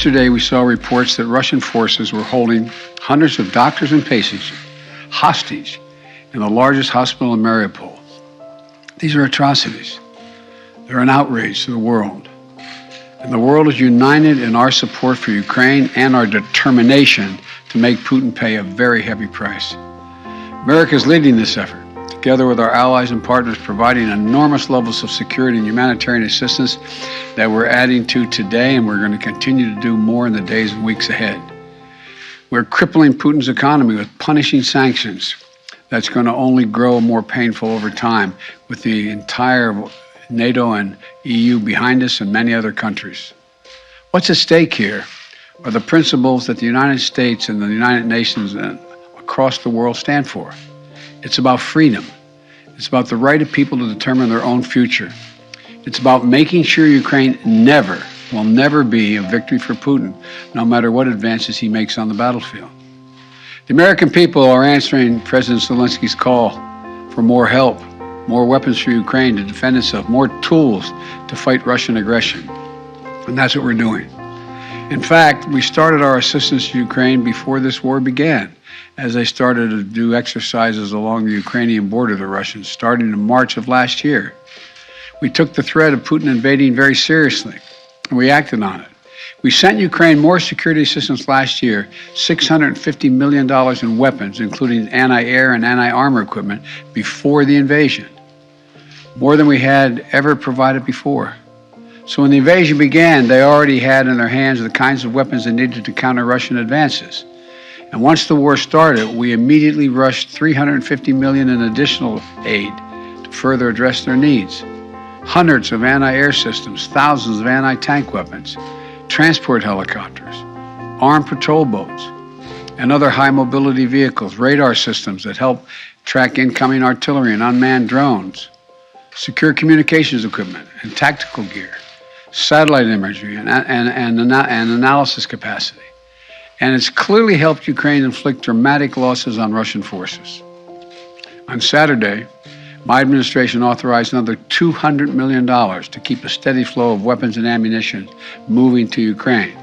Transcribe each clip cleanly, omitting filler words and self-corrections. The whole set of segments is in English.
Yesterday, we saw reports that Russian forces were holding hundreds of doctors and patients hostage in the largest hospital in Mariupol. These are atrocities. They're an outrage to the world. And the world is united in our support for Ukraine and our determination to make Putin pay a very heavy price. America is leading this effort, together with our allies and partners, providing enormous levels of security and humanitarian assistance that we're adding to today, and we're going to continue to do more in the days and weeks ahead. We're crippling Putin's economy with punishing sanctions that's going to only grow more painful over time, with the entire NATO and EU behind us and many other countries. What's at stake here are the principles that the United States and the United Nations across the world stand for. It's about freedom. It's about the right of people to determine their own future. It's about making sure Ukraine will never be a victory for Putin, no matter what advances he makes on the battlefield. The American people are answering President Zelensky's call for more help, more weapons for Ukraine to defend itself, more tools to fight Russian aggression. And that's what we're doing. In fact, we started our assistance to Ukraine before this war began, as they started to do exercises along the Ukrainian border, the Russians, starting in March of last year. We took the threat of Putin invading very seriously, and we acted on it. We sent Ukraine more security assistance last year, $650 million in weapons, including anti-air and anti-armor equipment, before the invasion, more than we had ever provided before. So when the invasion began, they already had in their hands the kinds of weapons they needed to counter Russian advances. And once the war started, we immediately rushed $350 million in additional aid to further address their needs. Hundreds of anti-air systems, thousands of anti-tank weapons, transport helicopters, armed patrol boats, and other high-mobility vehicles, radar systems that help track incoming artillery and unmanned drones, secure communications equipment and tactical gear, satellite imagery and analysis capacity. And it's clearly helped Ukraine inflict dramatic losses on Russian forces. On Saturday, my administration authorized another $200 million to keep a steady flow of weapons and ammunition moving to Ukraine.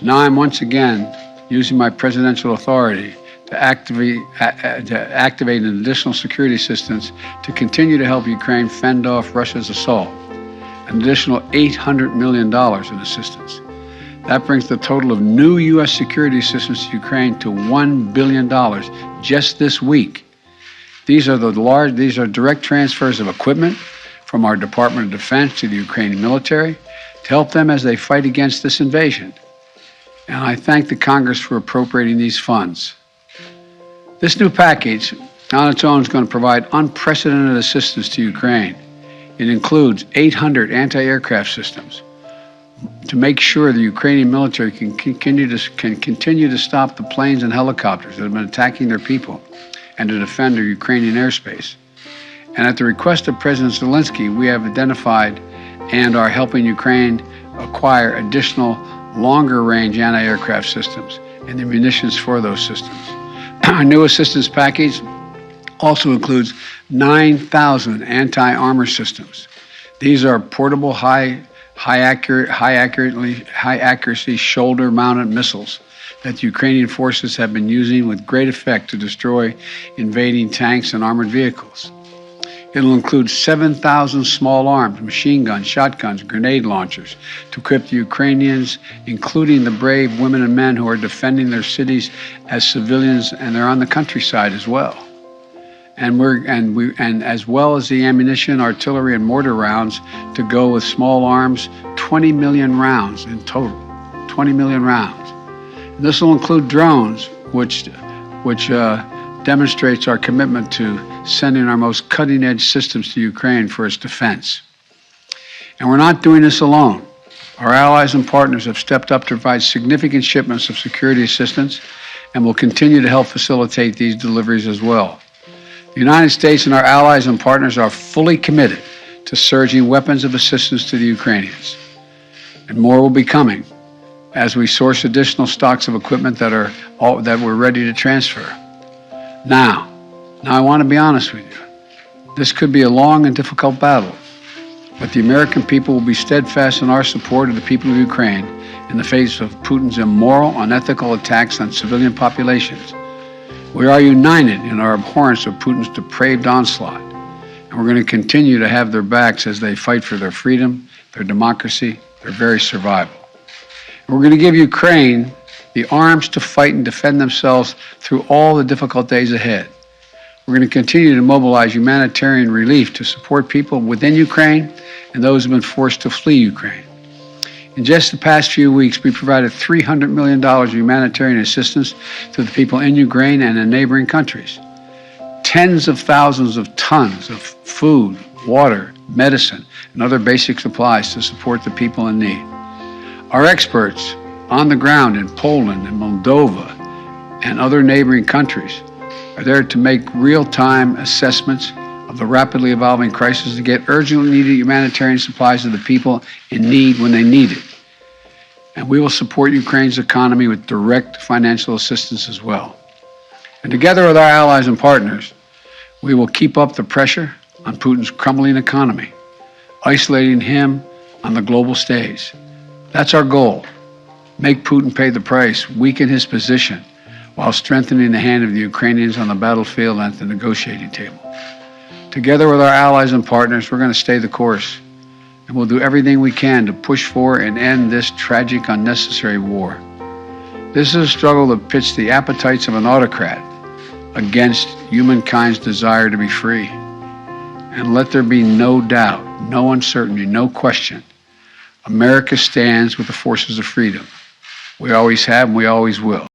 Now I'm once again using my presidential authority to activate an additional security assistance to continue to help Ukraine fend off Russia's assault, an additional $800 million in assistance. That brings the total of new U.S. security assistance to Ukraine to $1 billion just this week. These are direct transfers of equipment from our Department of Defense to the Ukrainian military to help them as they fight against this invasion. And I thank the Congress for appropriating these funds. This new package on its own is going to provide unprecedented assistance to Ukraine. It includes 800 anti-aircraft systems to make sure the Ukrainian military can continue to stop the planes and helicopters that have been attacking their people and to defend their Ukrainian airspace. And at the request of President Zelensky, we have identified and are helping Ukraine acquire additional longer-range anti-aircraft systems and the munitions for those systems. Our new assistance package also includes 9,000 anti-armor systems. These are portable, high accuracy shoulder-mounted missiles that the Ukrainian forces have been using with great effect to destroy invading tanks and armored vehicles. It'll include 7,000 small arms, machine guns, shotguns, grenade launchers to equip the Ukrainians, including the brave women and men who are defending their cities as civilians, and they're on the countryside as well. And as well as the ammunition, artillery, and mortar rounds to go with small arms, 20 million rounds in total. 20 million rounds. And this will include drones, which demonstrates our commitment to sending our most cutting-edge systems to Ukraine for its defense. And we're not doing this alone. Our allies and partners have stepped up to provide significant shipments of security assistance and will continue to help facilitate these deliveries as well. The United States and our allies and partners are fully committed to surging weapons of assistance to the Ukrainians. And more will be coming as we source additional stocks of equipment that we're ready to transfer. Now I want to be honest with you. This could be a long and difficult battle, but the American people will be steadfast in our support of the people of Ukraine in the face of Putin's immoral, unethical attacks on civilian populations. We are united in our abhorrence of Putin's depraved onslaught, and we're going to continue to have their backs as they fight for their freedom, their democracy, their very survival. And we're going to give Ukraine the arms to fight and defend themselves through all the difficult days ahead. We're going to continue to mobilize humanitarian relief to support people within Ukraine and those who have been forced to flee Ukraine. In just the past few weeks, we provided $300 million of humanitarian assistance to the people in Ukraine and in neighboring countries. Tens of thousands of tons of food, water, medicine, and other basic supplies to support the people in need. Our experts on the ground in Poland and Moldova and other neighboring countries are there to make real-time assessments of the rapidly evolving crisis and get urgently needed humanitarian supplies to the people in need when they need it. And we will support Ukraine's economy with direct financial assistance as well. And together with our allies and partners, we will keep up the pressure on Putin's crumbling economy, isolating him on the global stage. That's our goal. Make Putin pay the price, weaken his position, while strengthening the hand of the Ukrainians on the battlefield and at the negotiating table. Together with our allies and partners, we're going to stay the course, and we'll do everything we can to push for and end this tragic, unnecessary war. This is a struggle that pits the appetites of an autocrat against humankind's desire to be free. And let there be no doubt, no uncertainty, no question, America stands with the forces of freedom. We always have and we always will.